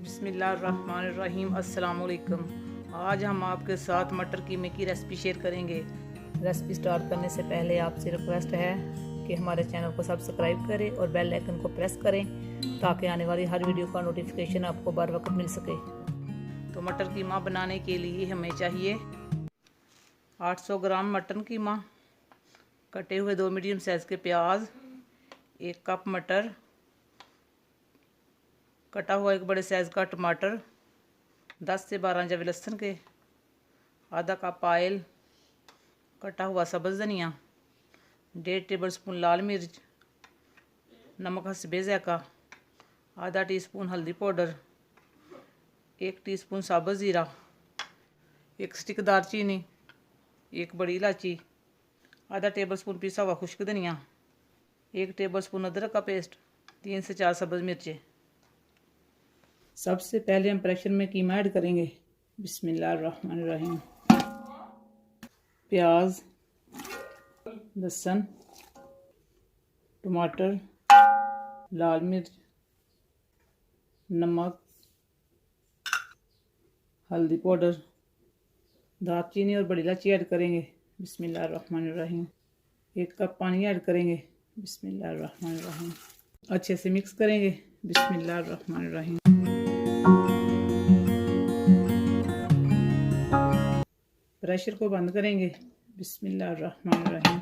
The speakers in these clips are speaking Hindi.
बिस्मिल्लाहिर्रहमानिर्रहीम। अस्सलाम वालेकुम। आज हम आपके साथ मटर कीमे की रेसिपी शेयर करेंगे। रेसिपी स्टार्ट करने से पहले आपसे रिक्वेस्ट है कि हमारे चैनल को सब्सक्राइब करें और बेल आइकन को प्रेस करें ताकि आने वाली हर वीडियो का नोटिफिकेशन आपको बर वक्त मिल सके। तो मटर कीमा बनाने के लिए हमें चाहिए 800 ग्राम मटन कीमा, कटे हुए 2 मीडियम साइज़ के प्याज, 1 कप मटर, कटा हुआ 1 बड़े साइज़ का टमाटर, 10 से 12 जवे लहसुन के, आधा कप ऑयल, कटा हुआ सब्ज़ धनिया, 1.5 टेबलस्पून लाल मिर्च, नमक हस्बे ज़ायक़ा, आधा टीस्पून हल्दी पाउडर, 1 टीस्पून साबुत ज़ीरा, 1 स्टिक दालचीनी, 1 बड़ी इलायची, आधा टेबलस्पून पिसा हुआ खुश्क धनिया, 1 टेबलस्पून अदरक का पेस्ट, 3 से 4 सब्ज़ मिर्चें। सबसे पहले हम प्रेशर में कीमा ऐड करेंगे। बिस्मिल्लाहिर्रहमानिर्रहीम। प्याज, लहसुन, टमाटर, लाल मिर्च, नमक, हल्दी पाउडर, दालचीनी और बड़ी इलायची ऐड करेंगे। बिस्मिल्लाहिर्रहमानिर्रहीम। 1 कप पानी ऐड करेंगे। बिस्मिल्लाहिर्रहमानिर्रहीम। अच्छे से मिक्स करेंगे। बिस्मिल्लाहिर्रहमानिर्रहीम। प्रेशर को बंद करेंगे। बिस्मिल्लाहिर्रहमानिर्रहीम।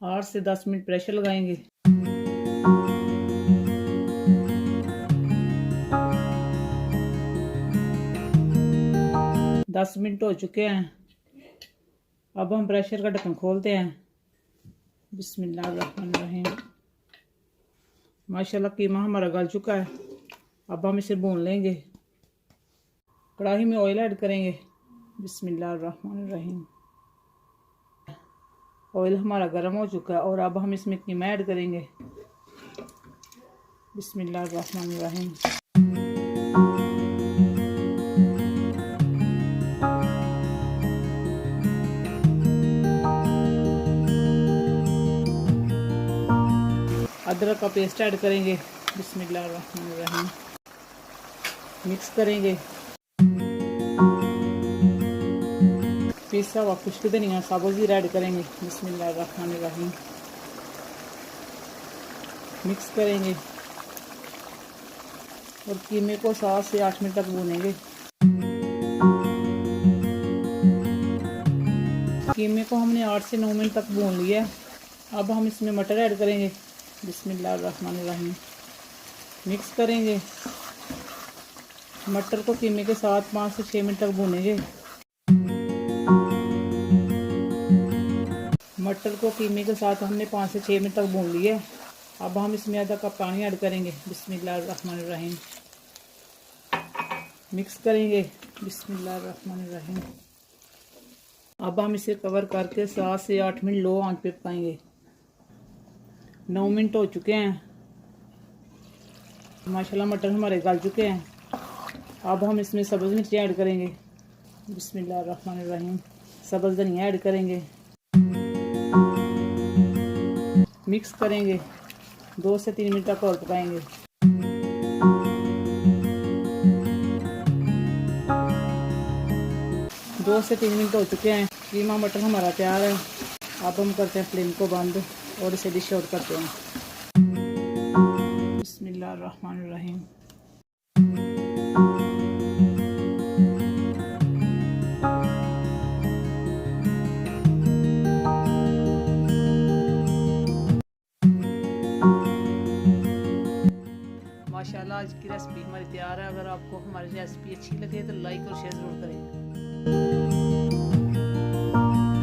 8 से 10 मिनट प्रेशर लगाएंगे। दस मिनट हो चुके हैं। अब हम प्रेशर का ढक्कन खोलते हैं। बिस्मिल्लाहिर्रहमानिर्रहीम। माशाल्लाह कीमा हमारा गल चुका है। अब हम इसे भून लेंगे। कढ़ाई में ऑयल ऐड करेंगे। बिस्मिल्लाहिर्रहमानिर्रहीम। ऑयल हमारा गर्म हो चुका है और अब हम इसमें कीमा ऐड करेंगे। बिस्मिल्लाहिर्रहमानिर्रहीम। अदरक का पेस्ट ऐड करेंगे। बिस्मिल्लाहिर्रहमानिर्रहीम। मिक्स करेंगे। पिसा हुआ खुश्क धनिया, साबुत ज़ीरा ऐड करेंगे। बिस्मिल्लाहिर्रहमानिर्रहीम। मिक्स करेंगे और कीमे को 7 से 8 मिनट तक भूनेंगे। कीमे को हमने 8 से 9 मिनट तक भून लिया। अब हम इसमें मटर ऐड करेंगे। बिस्मिल्लाहिर्रहमानिर्रहीम। मिक्स करेंगे। मटर को कीमे के साथ 5 से 6 मिनट तक भूनेंगे। मटर को कीमे के साथ हमने 5 से 6 मिनट तक भून लिया। अब हम इसमें आधा कप पानी ऐड करेंगे। बिस्मिल्लाहिर्रहमानिर्रहीम। मिक्स करेंगे। बिस्मिल्लाहिर्रहमानिर्रहीम। अब हम इसे कवर करके 7 से 8 मिनट लो आंच पे पकाएंगे। 9 मिनट हो चुके हैं। माशाल्लाह मटर हमारे गल चुके हैं। अब हम इसमें सब्ज़ मिर्ची ऐड करेंगे। बिस्मिल्लाहिर्रहमानिर्रहीम। सब्ज़ धनिया ऐड करेंगे। मिक्स करेंगे। 2 से 3 मिनट तक और पकाएंगे। दो से 3 मिनट हो चुके हैं। कीमा मटर हमारा तैयार है। अब हम करते हैं फ्लेम को बंद और इसे डिश आउट करते हैं। बिस्मिल्लाहिर्रहमानिर्रहीम। माशाल्लाह आज की रेसिपी हमारी तैयार है। अगर आपको हमारी रेसिपी अच्छी लगे तो लाइक और शेयर ज़रूर करें।